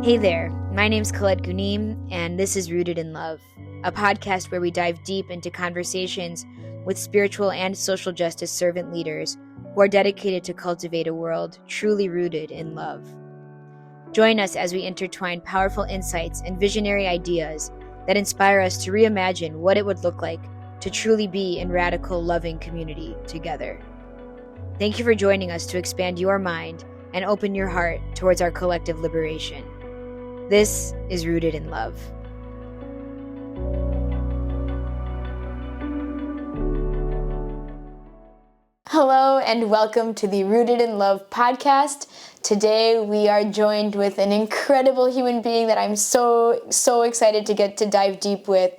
Hey there, my name's Khaled Ghunim, and this is Rooted in Love, a podcast where we dive deep into conversations with spiritual and social justice servant leaders who are dedicated to cultivate a world truly rooted in love. Join us as we intertwine powerful insights and visionary ideas that inspire us to reimagine what it would look like to truly be in radical, loving community together. Thank you for joining us to expand your mind and open your heart towards our collective liberation. This is Rooted in Love. Hello and welcome to the Rooted in Love podcast. Today we are joined with an incredible human being that I'm so excited to get to dive deep with.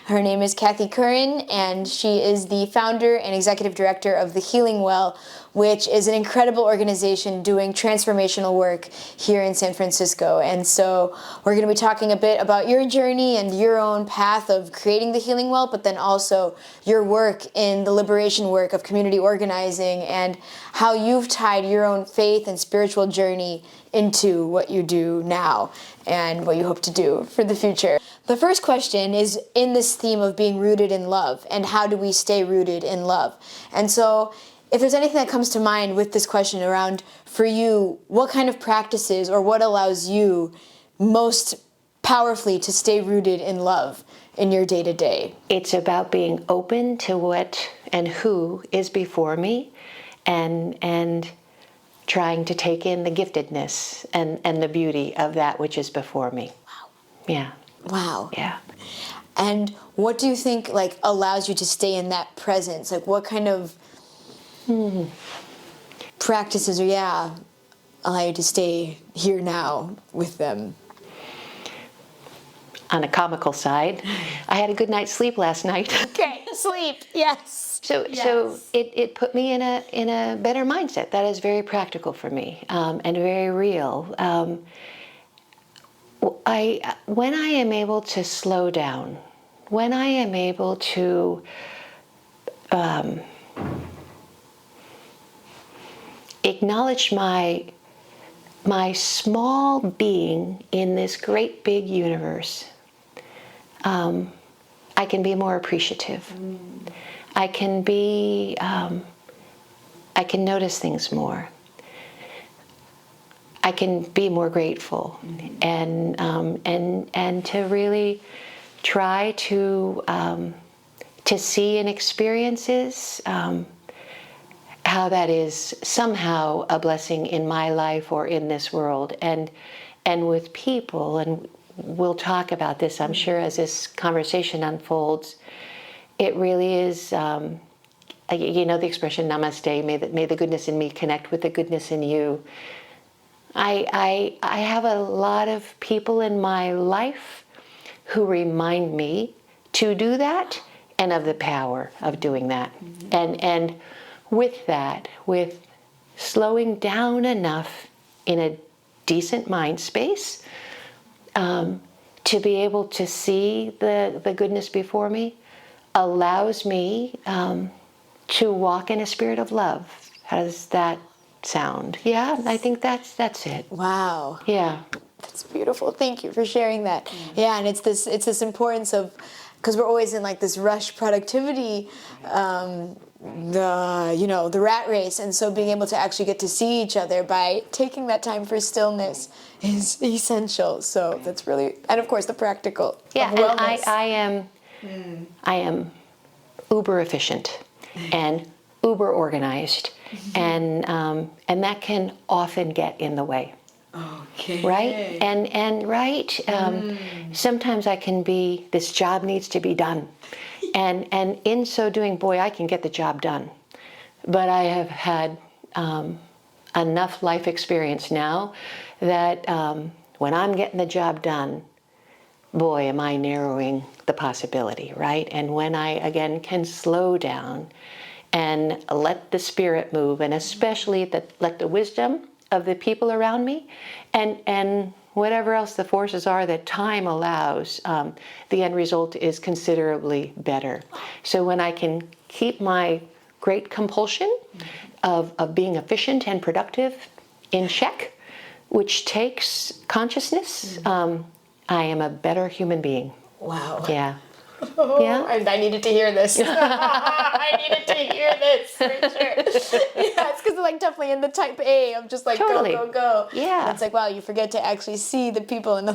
Her name is Kathy Curran, and she is the founder and executive director of The Healing Well, which is an incredible organization doing transformational work here in San Francisco. And so we're going to be talking a bit about your journey and your own path of creating The Healing Well, but then also your work in the liberation work of community organizing and how you've tied your own faith and spiritual journey into what you do now and what you hope to do for the future. The first question is in this theme of being rooted in love, and how do we stay rooted in love? And so if there's anything that comes to mind with this question around, for you, what kind of practices or what allows you most powerfully to stay rooted in love in your day-to-day? It's about being open to what and who is before me, and trying to take in the giftedness and the beauty of that which is before me. Wow. Yeah. Wow. Yeah. And what do you think allows you to stay in that presence? What kind of practices allow you to stay here now with them? On a comical side, I had a good night's sleep last night. Okay, sleep, yes. So it put me in a better mindset. That is very practical for me, and very real. When I am able to slow down, when I am able to acknowledge my small being in this great big universe, I can be more appreciative. I can notice things more. I can be more grateful, and to really try to see in experiences how that is somehow a blessing in my life or in this world, and with people. And we'll talk about this, I'm sure, as this conversation unfolds. It really is, the expression namaste, may the goodness in me connect with the goodness in you. I have a lot of people in my life who remind me to do that and of the power of doing that. And with that, with slowing down enough in a decent mind space to be able to see the goodness before me, allows me to walk in a spirit of love. How does that sound? Yeah, I think that's it. Wow. Yeah. That's beautiful. Thank you for sharing that. Yeah, and it's this importance of, because we're always in this rush productivity, the rat race, and so being able to actually get to see each other by taking that time for stillness is essential. So that's really, and of course the practical. Yeah, of wellness. and I am uber efficient and uber organized, and that can often get in the way. Okay. Right? And right, sometimes I can be, this job needs to be done. And in so doing, boy, I can get the job done. But I have had enough life experience now that when I'm getting the job done, boy, am I narrowing the possibility, right? And when I, again, can slow down and let the spirit move, and especially let the wisdom of the people around me, and whatever else the forces are that time allows, the end result is considerably better. So when I can keep my great compulsion of being efficient and productive in check, which takes consciousness, I am a better human being. Wow. Yeah. Oh, Yeah. I needed to hear this. I needed to hear this for sure. Yeah, it's because like definitely in the type A of just like Totally. go. Yeah. And it's like, wow, you forget to actually see the people and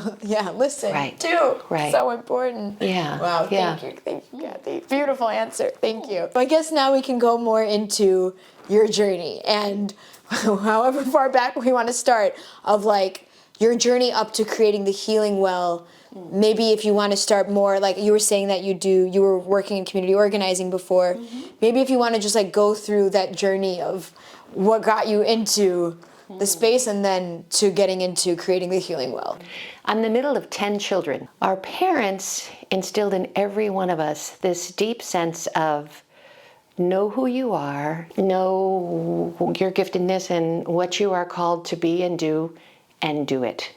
listen Right. too. Right. So important. Yeah. Wow. Yeah. Thank you, Kathy. Beautiful answer. Thank you. I guess now we can go more into your journey and however far back we want to start of like your journey up to creating the Healing Well. Maybe if you want to start more, like you were saying that you were working in community organizing before. Maybe if you want to just like go through that journey of what got you into the space and then to getting into creating the Healing Well. I'm the middle of 10 children. Our parents instilled in every one of us this deep sense of know who you are, know your giftedness and what you are called to be and do it.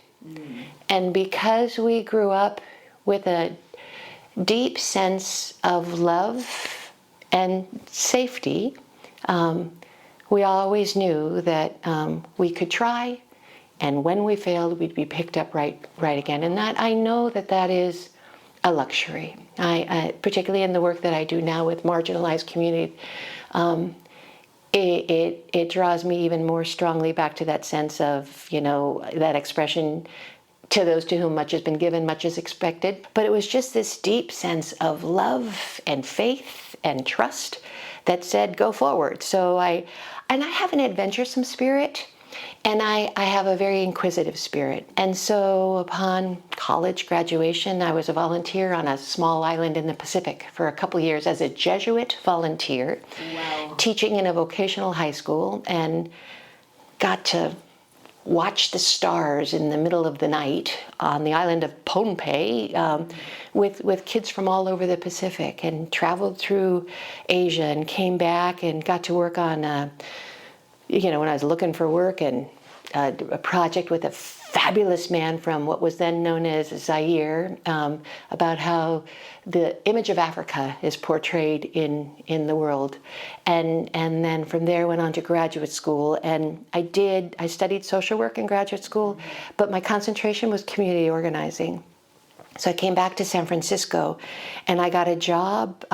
And because we grew up with a deep sense of love and safety, we always knew that we could try, and when we failed, we'd be picked up right again. And that I know that is a luxury. I particularly in the work that I do now with marginalized communities, it draws me even more strongly back to that sense of, that expression, to those to whom much has been given, much is expected. But it was just this deep sense of love and faith and trust that said, go forward. So I have an adventuresome spirit, and I have a very inquisitive spirit. And so upon college graduation, I was a volunteer on a small island in the Pacific for a couple years as a Jesuit volunteer. Wow. Teaching In a vocational high school, and got to watch the stars in the middle of the night on the island of Pohnpei with kids from all over the Pacific, and traveled through Asia and came back and got to work on, when I was looking for work, and a project with a fabulous man from what was then known as Zaire, about how the image of Africa is portrayed in the world. And then from there went on to graduate school, and I studied social work in graduate school, but my concentration was community organizing. So I came back to San Francisco, and I got a job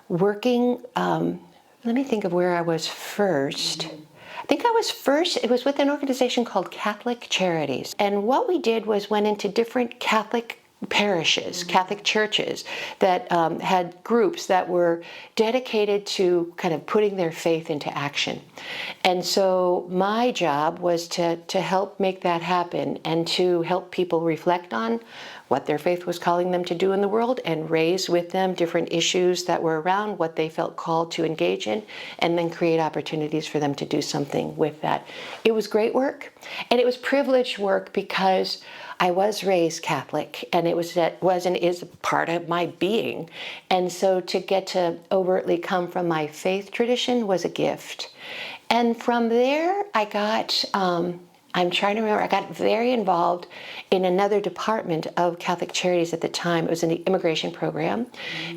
working, let me think of where I was first. I think I was first, it was with an organization called Catholic Charities. And what we did was went into different Catholic parishes, Catholic churches that had groups that were dedicated to kind of putting their faith into action. And so my job was to help make that happen, and to help people reflect on what their faith was calling them to do in the world, and raise with them different issues that were around what they felt called to engage in, and then create opportunities for them to do something with that. It was great work, and it was privileged work because I was raised Catholic, and it was and is part of my being. And so to get to overtly come from my faith tradition was a gift. And from there, I got, I'm trying to remember, I got very involved in another department of Catholic Charities at the time. It was in the immigration program,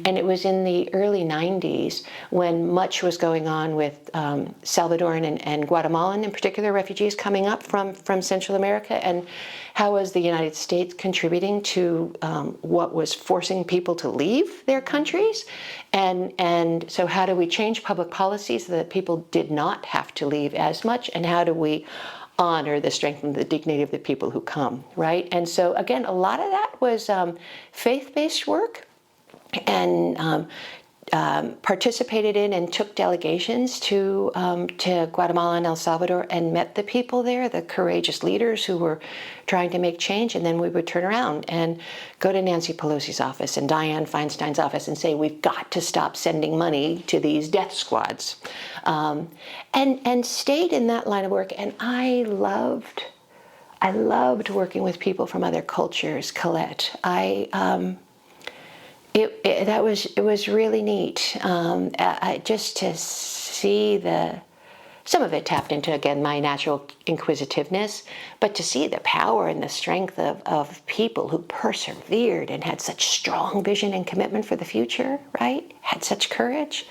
and it was in the early 90s when much was going on with Salvadoran and Guatemalan, in particular, refugees coming up from Central America, and how was the United States contributing to what was forcing people to leave their countries, and so how do we change public policy so that people did not have to leave as much, and how do we honor the strength and the dignity of the people who come, right? And so again, a lot of that was faith-based work, and participated in and took delegations to Guatemala and El Salvador, and met the people there, the courageous leaders who were trying to make change. And then we would turn around and go to Nancy Pelosi's office and Dianne Feinstein's office and say, we've got to stop sending money to these death squads, and stayed in that line of work. And I loved working with people from other cultures, Colette. It was really neat, just to see some of it tapped into, again, my natural inquisitiveness, but to see the power and the strength of people who persevered and had such strong vision and commitment for the future, right? Had such courage.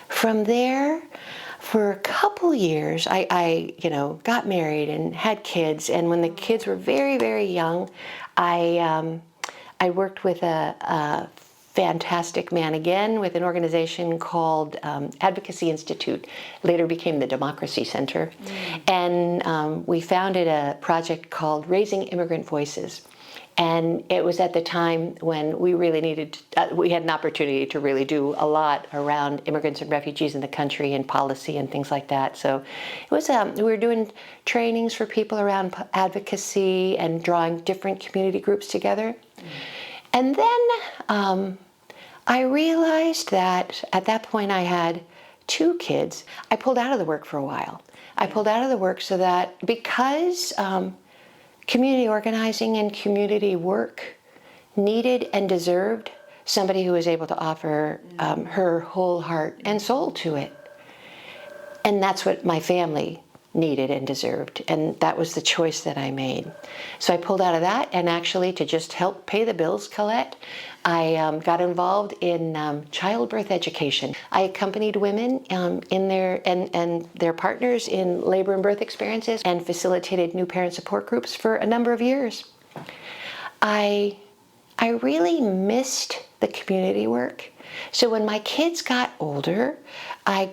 From there, for a couple years, I got married and had kids. And when the kids were very, very young, I worked with a fantastic man again with an organization called Advocacy Institute, later became the Democracy Center. And we founded a project called Raising Immigrant Voices. And it was at the time when we really needed, we had an opportunity to really do a lot around immigrants and refugees in the country and policy and things like that. So it was, we were doing trainings for people around advocacy and drawing different community groups together. And then I realized that at that point I had 2 kids. I pulled out of the work for a while. I pulled out of the work so that because community organizing and community work needed and deserved somebody who was able to offer her whole heart and soul to it. And that's what my family needed and deserved. And that was the choice that I made. So I pulled out of that, and actually to just help pay the bills, Colette, I got involved in childbirth education. I accompanied women in their and their partners in labor and birth experiences and facilitated new parent support groups for a number of years. I really missed the community work. So when my kids got older, I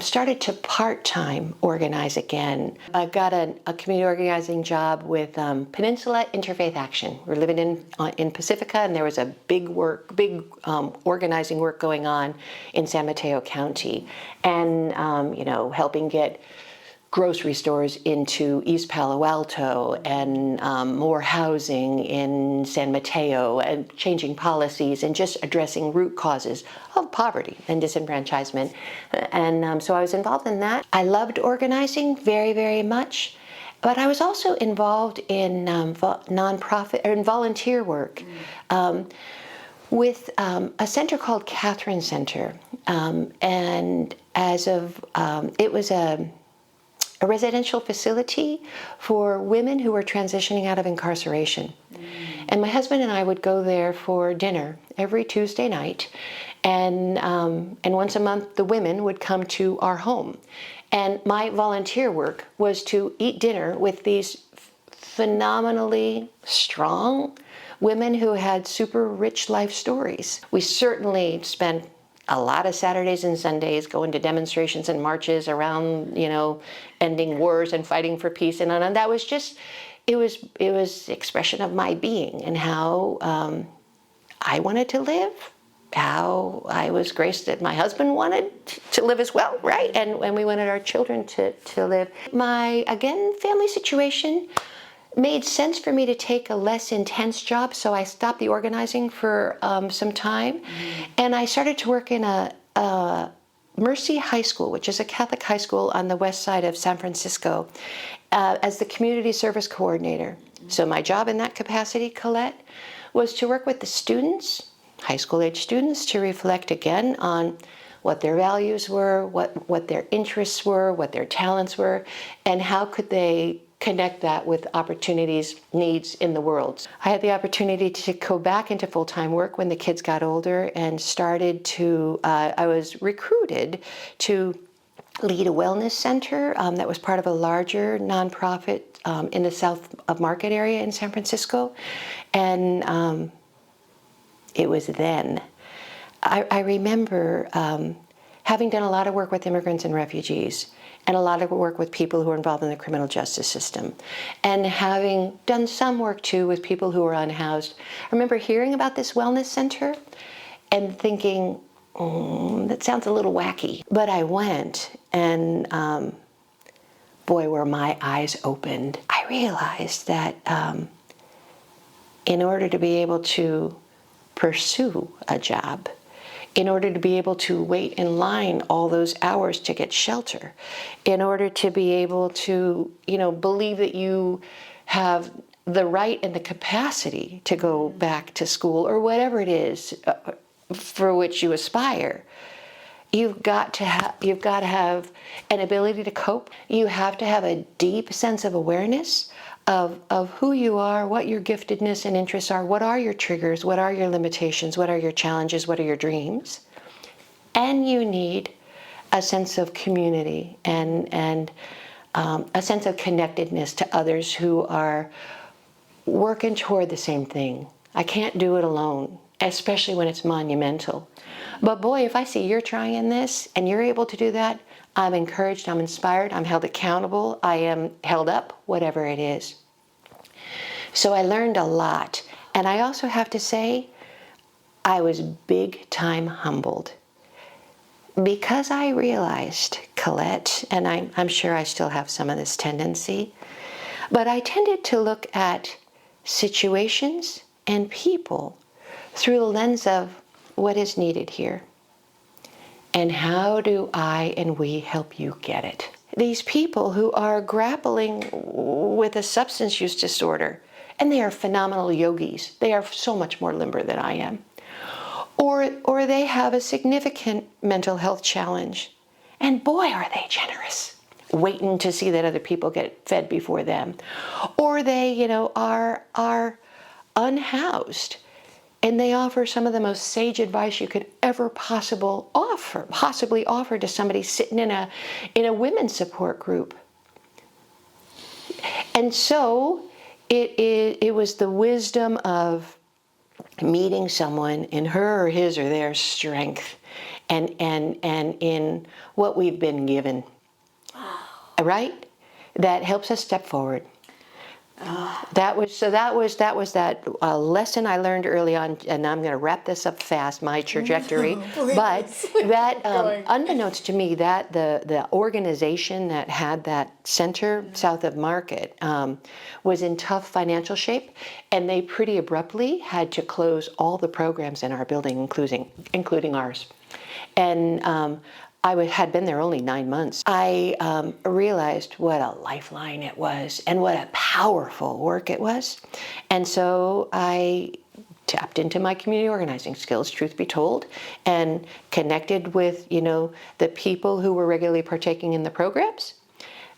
started to part-time organize again. I got a community organizing job with Peninsula Interfaith Action. We're living in Pacifica, and there was a big organizing work going on in San Mateo County, and helping get grocery stores into East Palo Alto, and more housing in San Mateo, and changing policies and just addressing root causes of poverty and disenfranchisement. And so I was involved in that. I loved organizing very, very much, but I was also involved in nonprofit or in volunteer work with a center called Catherine Center. And as of, it was a residential facility for women who were transitioning out of incarceration. And my husband and I would go there for dinner every Tuesday night. And once a month, the women would come to our home. And my volunteer work was to eat dinner with these phenomenally strong women who had super rich life stories. We certainly spent a lot of Saturdays and Sundays going to demonstrations and marches around, ending wars and fighting for peace. And that was just, it was expression of my being and how I wanted to live, how I was graced that my husband wanted to live as well, right? And we wanted our children to live. My, again, family situation made sense for me to take a less intense job, so I stopped the organizing for some time, and I started to work in a Mercy High School, which is a Catholic high school on the west side of San Francisco, as the community service coordinator. So my job in that capacity, Colette, was to work with the students, high school age students, to reflect again on what their values were, what their interests were, what their talents were, and how could they connect that with opportunities, needs in the world. I had the opportunity to go back into full-time work when the kids got older and started to, I was recruited to lead a wellness center that was part of a larger nonprofit in the South of Market area in San Francisco. And it was then. I remember having done a lot of work with immigrants and refugees, and a lot of work with people who are involved in the criminal justice system, and having done some work too with people who are unhoused. I remember hearing about this wellness center and thinking, that sounds a little wacky. But I went, and boy, were my eyes opened. I realized that in order to be able to pursue a job, in order to be able to wait in line all those hours to get shelter, in order to be able to, believe that you have the right and the capacity to go back to school or whatever it is for which you aspire, you've got to have an ability to cope. You have to have a deep sense of awareness of who you are, what your giftedness and interests are, what are your triggers, what are your limitations, what are your challenges, what are your dreams. And you need a sense of community and a sense of connectedness to others who are working toward the same thing. I can't do it alone, especially when it's monumental. But boy, if I see you're trying this and you're able to do that, I'm encouraged, I'm inspired, I'm held accountable, I am held up, whatever it is. So I learned a lot. And I also have to say, I was big time humbled. Because I realized, Colette, and I'm sure I still have some of this tendency, but I tended to look at situations and people through the lens of what is needed here. And how do I and we help you get it? These people who are grappling with a substance use disorder, and they are phenomenal yogis. They are so much more limber than I am. Or they have a significant mental health challenge. And boy, are they generous, waiting to see that other people get fed before them. Or they, are unhoused. And they offer some of the most sage advice you could ever possibly offer to somebody sitting in a women's support group. And so it was the wisdom of meeting someone in her or his or their strength and in what we've been given, right? That helps us step forward. That was that lesson I learned early on, and I'm going to wrap this up fast, my trajectory. But that, unbeknownst to me, that the organization that had that center south of Market was in tough financial shape, and they pretty abruptly had to close all the programs in our building, including ours. And I had been there only 9 months. I realized what a lifeline it was and what a powerful work it was. And so I tapped into my community organizing skills, truth be told, and connected with, the people who were regularly partaking in the programs,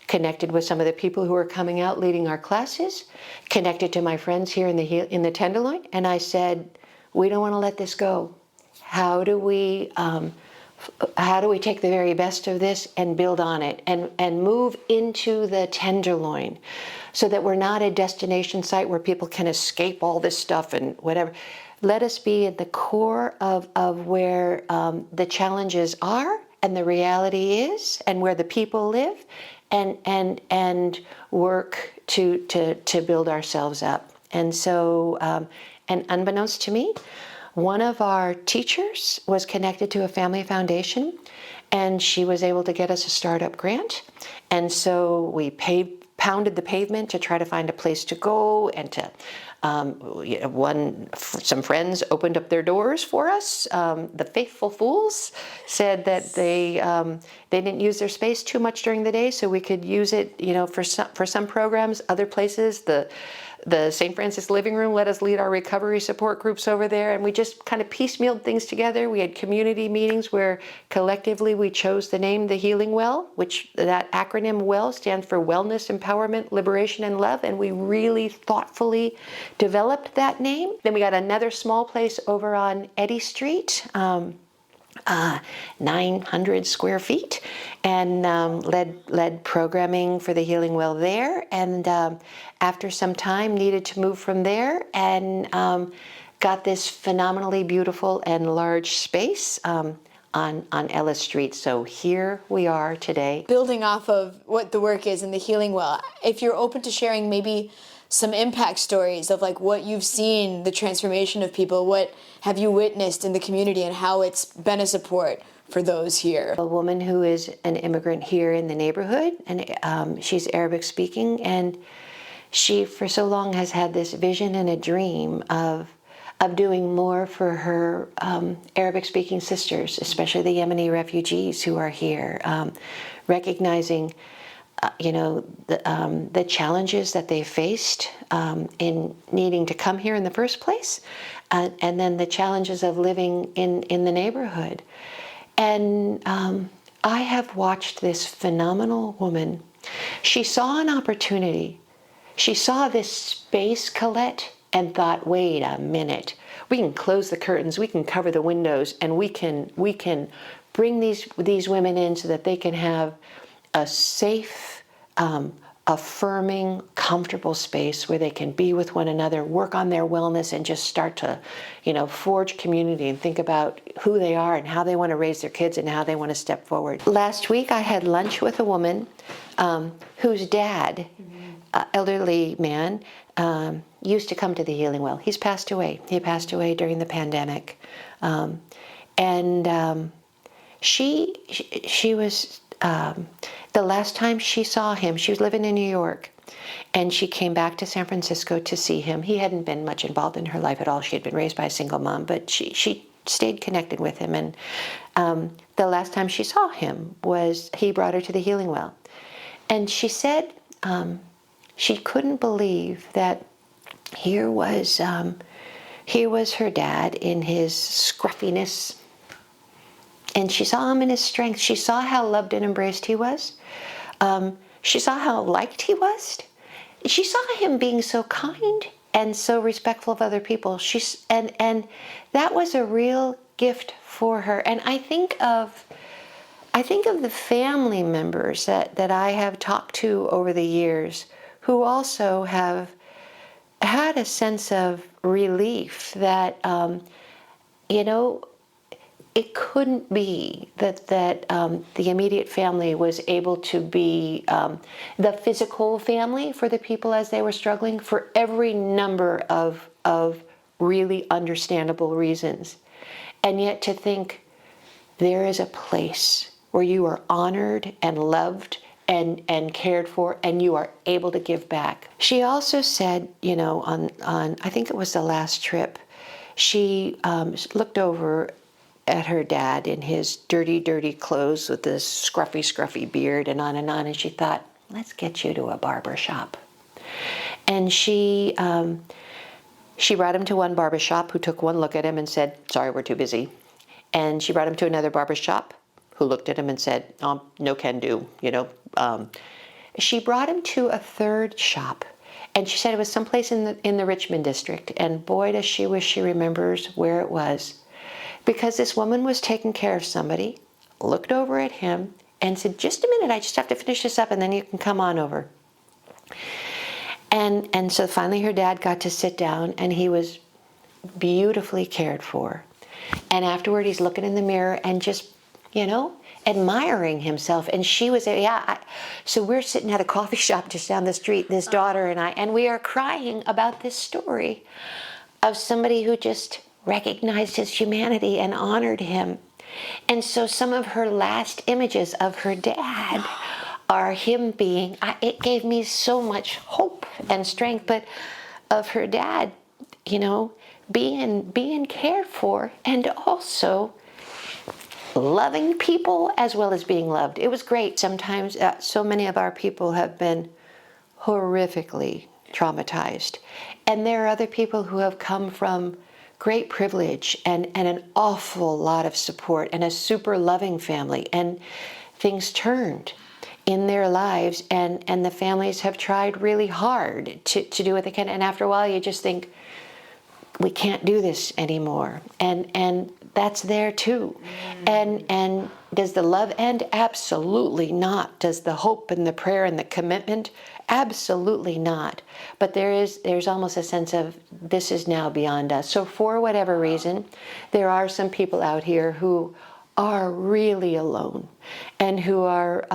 connected with some of the people who were coming out leading our classes, connected to my friends here in the Tenderloin, and I said, we don't want to let this go. How do we take the very best of this and build on it and move into the Tenderloin so that we're not a destination site where people can escape all this stuff and whatever. Let us be at the core of where the challenges are and the reality is and where the people live and work to build ourselves up. And so, and unbeknownst to me, one of our teachers was connected to a family foundation, and she was able to get us a startup grant. And so we pounded the pavement to try to find a place to go, and to some friends opened up their doors for us. The faithful fools said that they didn't use their space too much during the day, so we could use it, for some programs. Other places, the St. Francis living room let us lead our recovery support groups over there, and we just kind of piecemealed things together. We had community meetings where collectively we chose the name The Healing Well, which that acronym WELL stands for Wellness, Empowerment, Liberation, and Love, and we really thoughtfully developed that name. Then we got another small place over on Eddy Street, 900 square feet, and led programming for the Healing Well there. And after some time, needed to move from there, and got this phenomenally beautiful and large space on Ellis Street. So here we are today. Building off of what the work is in the Healing Well, if you're open to sharing maybe some impact stories of like what you've seen, the transformation of people, what have you witnessed in the community and how it's been a support for those here. A woman who is an immigrant here in the neighborhood, and she's Arabic speaking, and she for so long has had this vision and a dream of doing more for her Arabic speaking sisters, especially the Yemeni refugees who are here, recognizing the challenges that they faced in needing to come here in the first place, and then the challenges of living in the neighborhood. And I have watched this phenomenal woman. She saw an opportunity. She saw this space, Colette, and thought, wait a minute, we can close the curtains, we can cover the windows, and we can bring these women in so that they can have a safe, affirming, comfortable space where they can be with one another, work on their wellness, and just start to, forge community and think about who they are and how they want to raise their kids and how they want to step forward. Last week I had lunch with a woman whose dad, elderly man, used to come to the Healing Well. He's passed away. He passed away during the pandemic. She was, the last time she saw him, she was living in New York, and she came back to San Francisco to see him. He hadn't been much involved in her life at all. She had been raised by a single mom, but she stayed connected with him. And the last time she saw him was he brought her to the Healing Well. And she said she couldn't believe that here was her dad in his scruffiness, and she saw him in his strength. She saw how loved and embraced he was. She saw how liked he was. She saw him being so kind and so respectful of other people. And that was a real gift for her. And I think of the family members that I have talked to over the years who also have had a sense of relief that, it couldn't be that the immediate family was able to be the physical family for the people as they were struggling for every number of really understandable reasons. And yet to think there is a place where you are honored and loved and cared for, and you are able to give back. She also said, on I think it was the last trip, she looked over at her dad in his dirty, dirty clothes with this scruffy beard and on, and she thought, let's get you to a barber shop. And she brought him to one barber shop who took one look at him and said, sorry, we're too busy. And she brought him to another barber shop who looked at him and said, no can do, She brought him to a third shop, and she said it was someplace in the Richmond district, and boy, does she wish she remembers where it was. Because this woman was taking care of somebody, looked over at him, and said, just a minute, I just have to finish this up, and then you can come on over. And so finally her dad got to sit down, and he was beautifully cared for. And afterward, he's looking in the mirror and just, admiring himself. And she was there, so we're sitting at a coffee shop just down the street, this daughter and I, and we are crying about this story of somebody who just recognized his humanity and honored him. And so some of her last images of her dad are him being, it gave me so much hope and strength, but of her dad, being cared for and also loving people as well as being loved. It was great. Sometimes so many of our people have been horrifically traumatized. And there are other people who have come from great privilege and an awful lot of support and a super loving family. And things turned in their lives, and the families have tried really hard to do what they can. And after a while, you just think, we can't do this anymore. And that's there too. And does the love end? Absolutely not. Does the hope and the prayer and the commitment? Absolutely not. But there's almost a sense of this is now beyond us. So for whatever reason, there are some people out here who are really alone and who are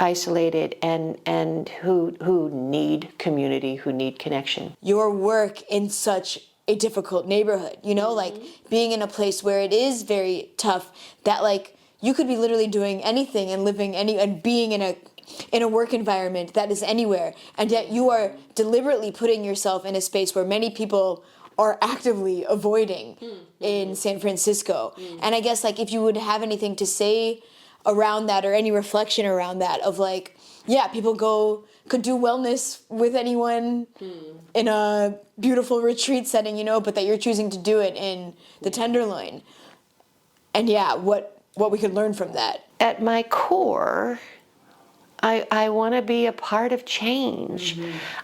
isolated and who need community, who need connection. Your work in such a difficult neighborhood, like being in a place where it is very tough, that like you could be literally doing anything and living and being in a work environment that is anywhere, and yet you are deliberately putting yourself in a space where many people are actively avoiding in San Francisco. And I guess like if you would have anything to say around that, or any reflection around that, of like, people could do wellness with anyone in a beautiful retreat setting, but that you're choosing to do it in the Tenderloin. And what we could learn from that. At my core, I want to be a part of change.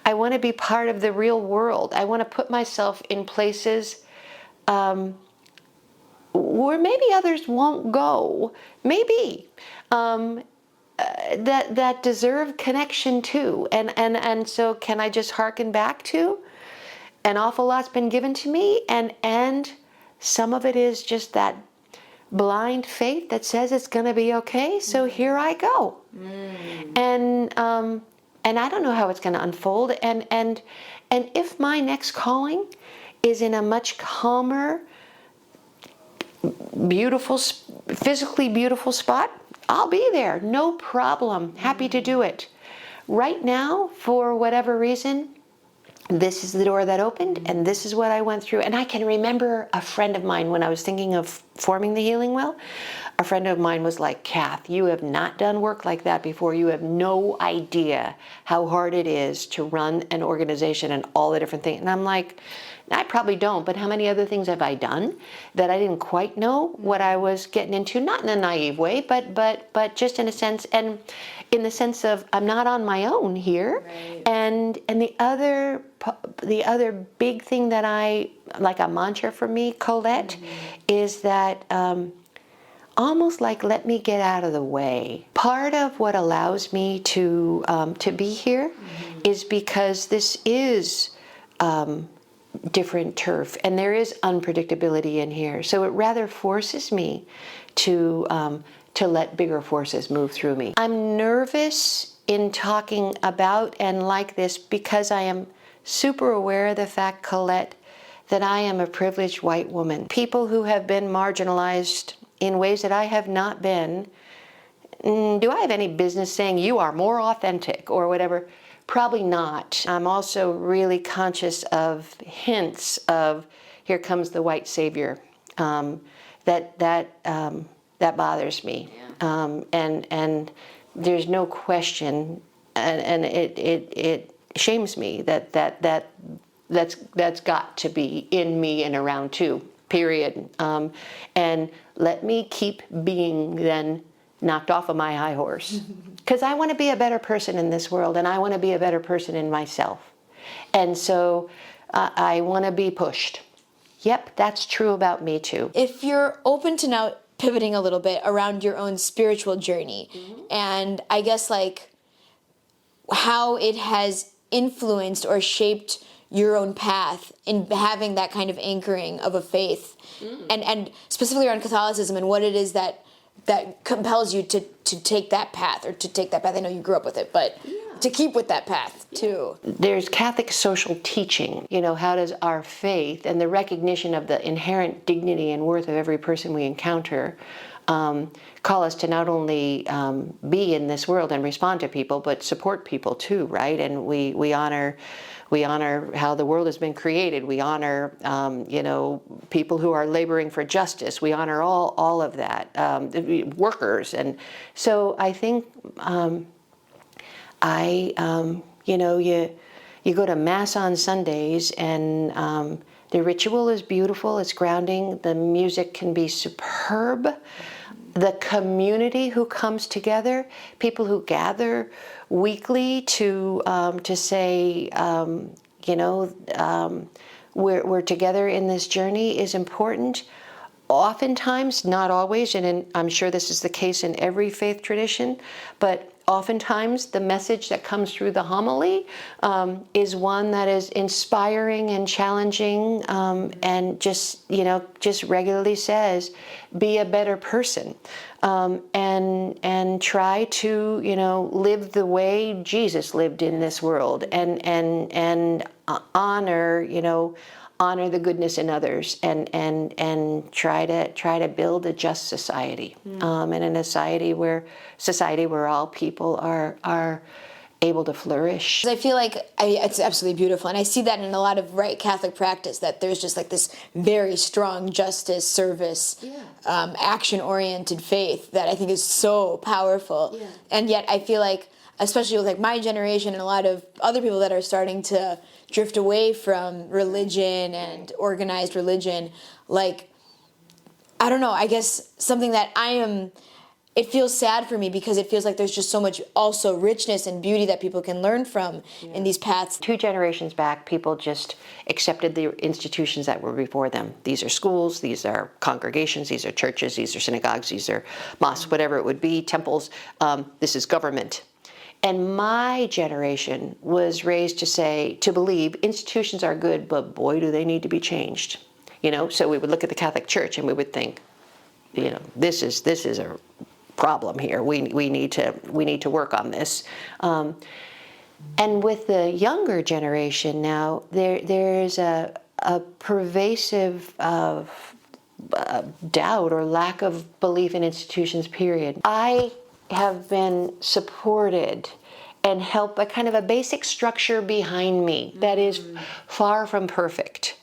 I want to be part of the real world. I want to put myself in places where maybe others won't go, maybe, that deserve connection too. And so can I just hearken back to an awful lot's been given to me, and some of it is just that blind faith that says it's going to be okay, so here I go. And I don't know how it's going to unfold, and if my next calling is in a much calmer, beautiful, physically beautiful spot, I'll be there, no problem, happy to do it. Right now, for whatever reason, this is the door that opened, and this is what I went through. And I can remember a friend of mine, when I was thinking of forming the Healing Well, a friend of mine was like, Kath, you have not done work like that before. You have no idea how hard it is to run an organization and all the different things. And I'm like, I probably don't, but how many other things have I done that I didn't quite know what I was getting into? Not in a naive way, but just in a sense, and in the sense of I'm not on my own here. Right. And the other big thing that I, like a mantra for me, Colette, is that almost like let me get out of the way. Part of what allows me to be here is because this is different turf, and there is unpredictability in here. So it rather forces me to let bigger forces move through me. I'm nervous in talking about and like this because I am super aware of the fact, Colette, that I am a privileged white woman. People who have been marginalized in ways that I have not been, do I have any business saying you are more authentic or whatever? Probably not. I'm also really conscious of hints of here comes the white savior. That bothers me, and there's no question, and it shames me that's got to be in me and around too. Period. And let me keep being then knocked off of my high horse. Because I want to be a better person in this world, and I want to be a better person in myself. And so I want to be pushed. Yep, that's true about me too. If you're open to now pivoting a little bit around your own spiritual journey, and I guess like how it has influenced or shaped your own path in having that kind of anchoring of a faith, and specifically around Catholicism and what it is that compels you to take that path, or to take that path. I know you grew up with it, but to keep with that path too. There's Catholic social teaching. You know, how does our faith and the recognition of the inherent dignity and worth of every person we encounter call us to not only be in this world and respond to people, but support people too, right? And we honor how the world has been created. We honor, people who are laboring for justice. We honor all of that, workers. And so I think you go to Mass on Sundays, and the ritual is beautiful. It's grounding. The music can be superb. The community who comes together, people who gather weekly to say, we're together in this journey is important. Oftentimes, not always, and I'm sure this is the case in every faith tradition, but oftentimes the message that comes through the homily is one that is inspiring and challenging, and just regularly says, be a better person, and try to live the way Jesus lived in this world, and honor the goodness in others, and try to build a just society, and in a society where all people are able to flourish. I feel like it's absolutely beautiful, and I see that in a lot of Catholic practice, that there's just like this very strong justice, service, action-oriented faith that I think is so powerful. Yeah. And yet I feel like, especially with my generation and a lot of other people that are starting to drift away from religion and organized religion, I don't know, I guess something that I am it feels sad for me because it feels like there's just so much also richness and beauty that people can learn from in these paths. 2 generations back, people just accepted the institutions that were before them. These are schools, these are congregations, these are churches, these are synagogues, these are mosques, whatever it would be, temples. This is government. And my generation was raised to believe institutions are good, but boy, do they need to be changed. So we would look at the Catholic Church and we would think, this is a problem here. We need to work on this. And with the younger generation now, there's a pervasive doubt or lack of belief in institutions, period. I have been supported and helped by kind of a basic structure behind me that is far from perfect.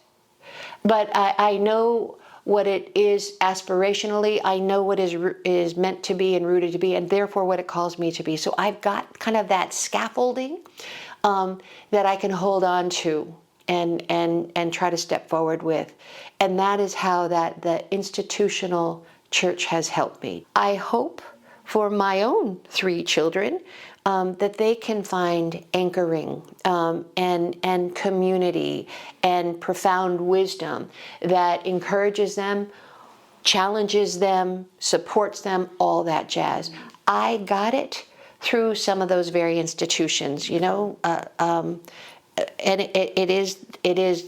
But I know what it is aspirationally. I know what is meant to be and rooted to be, and therefore what it calls me to be. So I've got kind of that scaffolding that I can hold on to and try to step forward with. And that is how the institutional church has helped me. I hope for my own 3 children that they can find anchoring and community and profound wisdom that encourages them, challenges them, supports them, all that jazz. I got it through some of those very institutions, and it is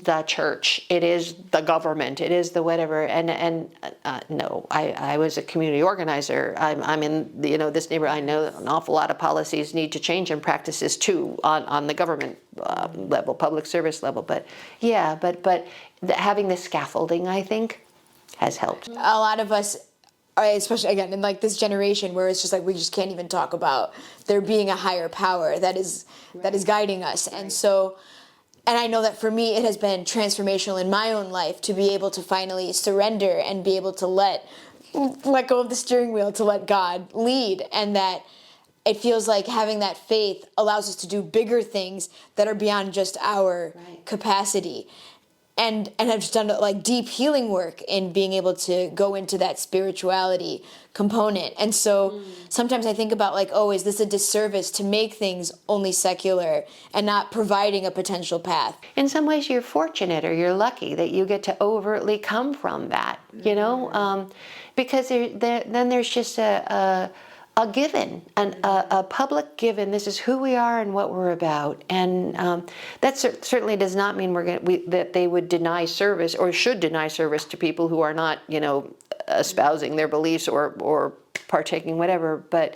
the church, it is the government, it is the whatever. And no, I was a community organizer. I'm in this neighborhood. I know an awful lot of policies need to change and practices too on the government level, public service level. But having the scaffolding, I think, has helped. A lot of us, especially again in like this generation where it's just like we just can't even talk about there being a higher power that is guiding us. And so, and I know that for me it has been transformational in my own life to be able to finally surrender and be able to let go of the steering wheel, to let God lead, and that it feels like having that faith allows us to do bigger things that are beyond just our capacity. And I've just done like deep healing work in being able to go into that spirituality component. And so sometimes I think about like, oh, is this a disservice to make things only secular and not providing a potential path? In some ways you're fortunate or you're lucky that you get to overtly come from that, because then there's just a given, a public given. This is who we are and what we're about, and that certainly does not mean that they would deny service or should deny service to people who are not, espousing their beliefs or partaking whatever. But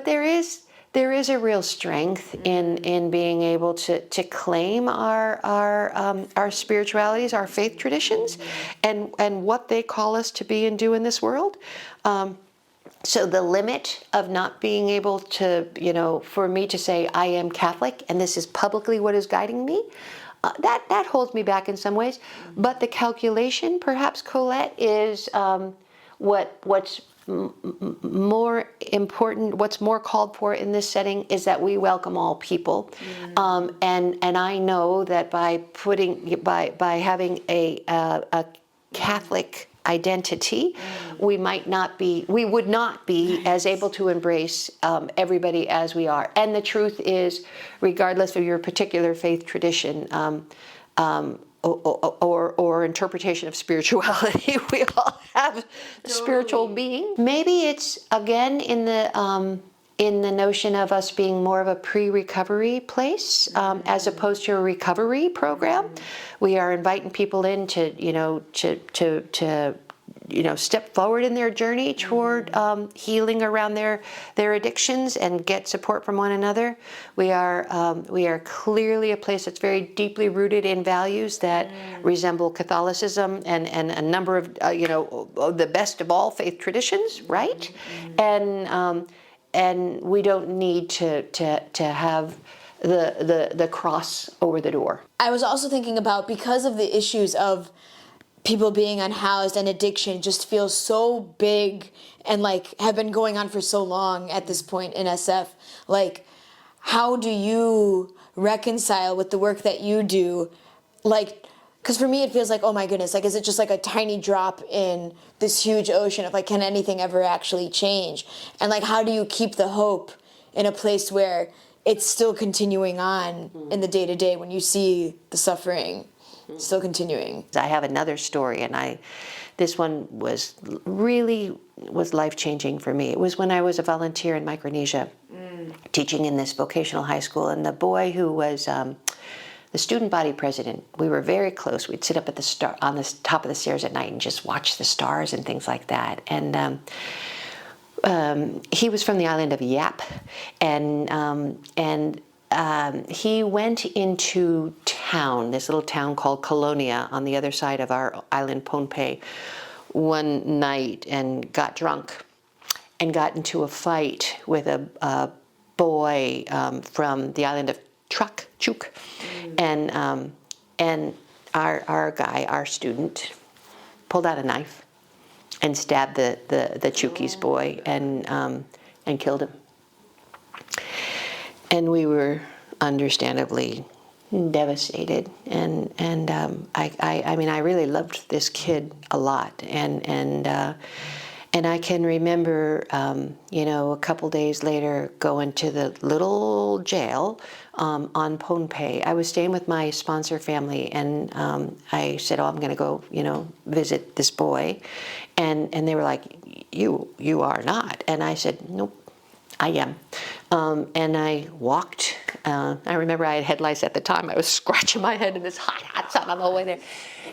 there is a real strength in being able to claim our spiritualities, our faith traditions, and what they call us to be and do in this world. So the limit of not being able to, for me to say I am Catholic and this is publicly what is guiding me, that holds me back in some ways. But the calculation, perhaps, Colette, is what's more important, what's more called for in this setting is that we welcome all people. And I know that by having a Catholic identity, we would not be as able to embrace everybody as we are. And the truth is, regardless of your particular faith tradition or interpretation of spirituality, we all have a spiritual being. Maybe it's again in the notion of us being more of a pre-recovery place as opposed to a recovery program. We are inviting people in to step forward in their journey toward healing around their addictions and get support from one another. We are clearly a place that's very deeply rooted in values that resemble Catholicism and a number of the best of all faith traditions, right? And we don't need to have the cross over the door. I was also thinking about, because of the issues of people being unhoused and addiction just feels so big and like have been going on for so long at this point in SF. Like, how do you reconcile with the work that you do, like Because for me, it feels like, oh my goodness, like, is it just like a tiny drop in this huge ocean of like, can anything ever actually change? And like, how do you keep the hope in a place where it's still continuing on in the day to day when you see the suffering still continuing? I have another story, and this one was life-changing for me. It was when I was a volunteer in Micronesia, teaching in this vocational high school, and the boy who was the student body president, we were very close. We'd sit up at on the top of the stairs at night and just watch the stars and things like that. And he was from the island of Yap, and he went into town, this little town called Colonia on the other side of our island, Pohnpei, one night and got drunk and got into a fight with a boy from the island of Chuk, and our guy, our student, pulled out a knife and stabbed the Chuki's boy and killed him. And we were understandably devastated, and I mean, I really loved this kid a lot, and I can remember, a couple days later going to the little jail on Pohnpei. I was staying with my sponsor family, and I said, "Oh, I'm going to go, visit this boy," and they were like, "You are not," and I said, "Nope, I am," and I walked. I remember I had headlights at the time. I was scratching my head in this hot sun on the whole way there,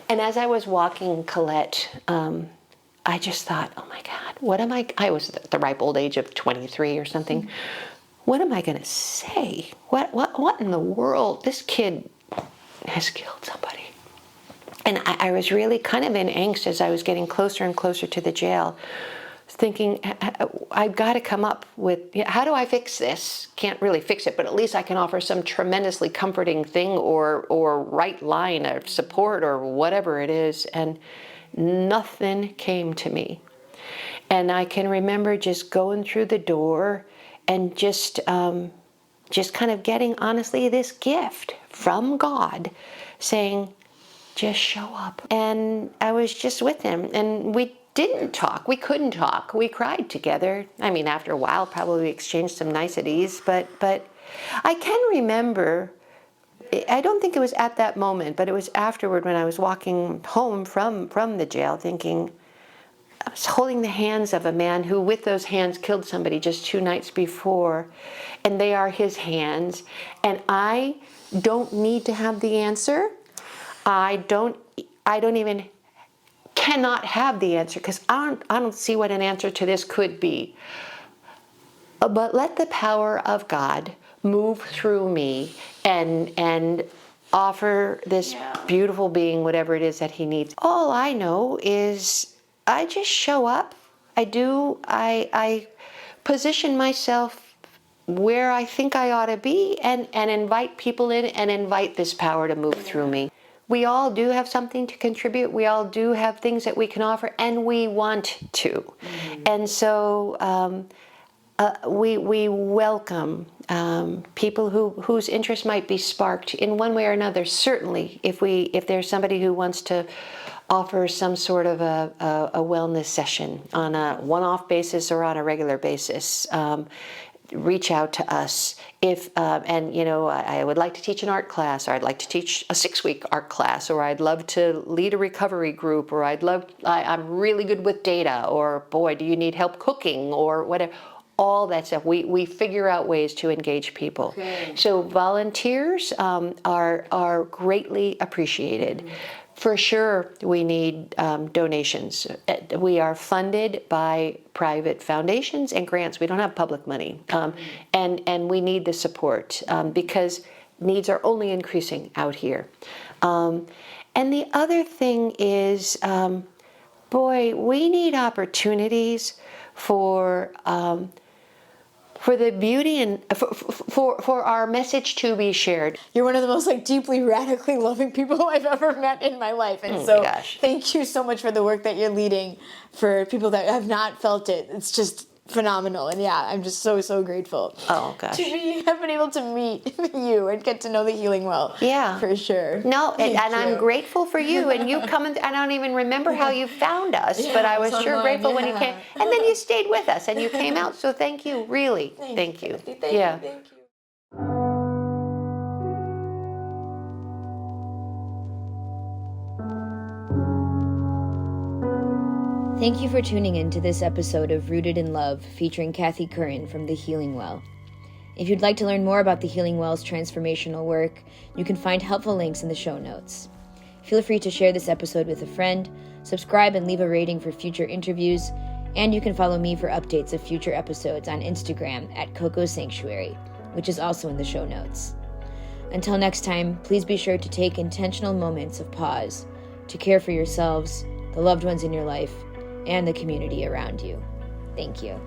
and as I was walking Colette. I just thought, oh my God, what am I was at the ripe old age of 23 or something. What am I going to say? What in the world? This kid has killed somebody. And I was really kind of in angst as I was getting closer and closer to the jail, thinking, I've got to come up with, how do I fix this? Can't really fix it, but at least I can offer some tremendously comforting thing or right line of support or whatever it is. And nothing came to me. And I can remember just going through the door and just kind of getting, honestly, this gift from God saying, just show up. And I was just with him, and we didn't talk. We couldn't talk. We cried together. I mean, after a while, probably we exchanged some niceties, but I can remember, I don't think it was at that moment, but it was afterward when I was walking home from the jail thinking, I was holding the hands of a man who with those hands killed somebody just 2 nights before, and they are his hands, and I don't need to have the answer. I don't even cannot have the answer because I don't see what an answer to this could be. But let the power of God move through me and offer this beautiful being whatever it is that he needs. All I know is I just show up. I position myself where I think I ought to be and invite people in and invite this power to move through me. We all do have something to contribute. We all do have things that we can offer, and we want to. And so we welcome people whose interest might be sparked in one way or another. Certainly, if there's somebody who wants to offer some sort of a wellness session on a one-off basis or on a regular basis, reach out to us. I would like to teach an art class, or I'd like to teach a 6-week art class, or I'd love to lead a recovery group, or I'm really good with data, or boy, do you need help cooking, or whatever. All that stuff. We figure out ways to engage people. Okay. So volunteers are greatly appreciated. For sure, we need donations. We are funded by private foundations and grants. We don't have public money. And we need the support because needs are only increasing out here. And the other thing is, we need opportunities for the beauty and for our message to be shared. You're one of the most deeply radically loving people I've ever met in my life, and thank you so much for the work that you're leading for people that have not felt it. It's just phenomenal. And yeah, I'm just so grateful. Oh, gosh. Have been able to meet you and get to know the Healing Well. Yeah. For sure. No, and Thank I'm you. grateful for you. And you come, I don't even remember how you found us, but I was sure grateful when you came. And then you stayed with us and you came out. So thank you, really. Thank you. Thank Yeah. you. Thank you. Thank you for tuning in to this episode of Rooted in Love featuring Kathy Curran from the Healing Well. If you'd like to learn more about the Healing Well's transformational work, you can find helpful links in the show notes. Feel free to share this episode with a friend, subscribe and leave a rating for future interviews, and you can follow me for updates of future episodes on Instagram at Coco Sanctuary, which is also in the show notes. Until next time, please be sure to take intentional moments of pause to care for yourselves, the loved ones in your life, and the community around you. Thank you.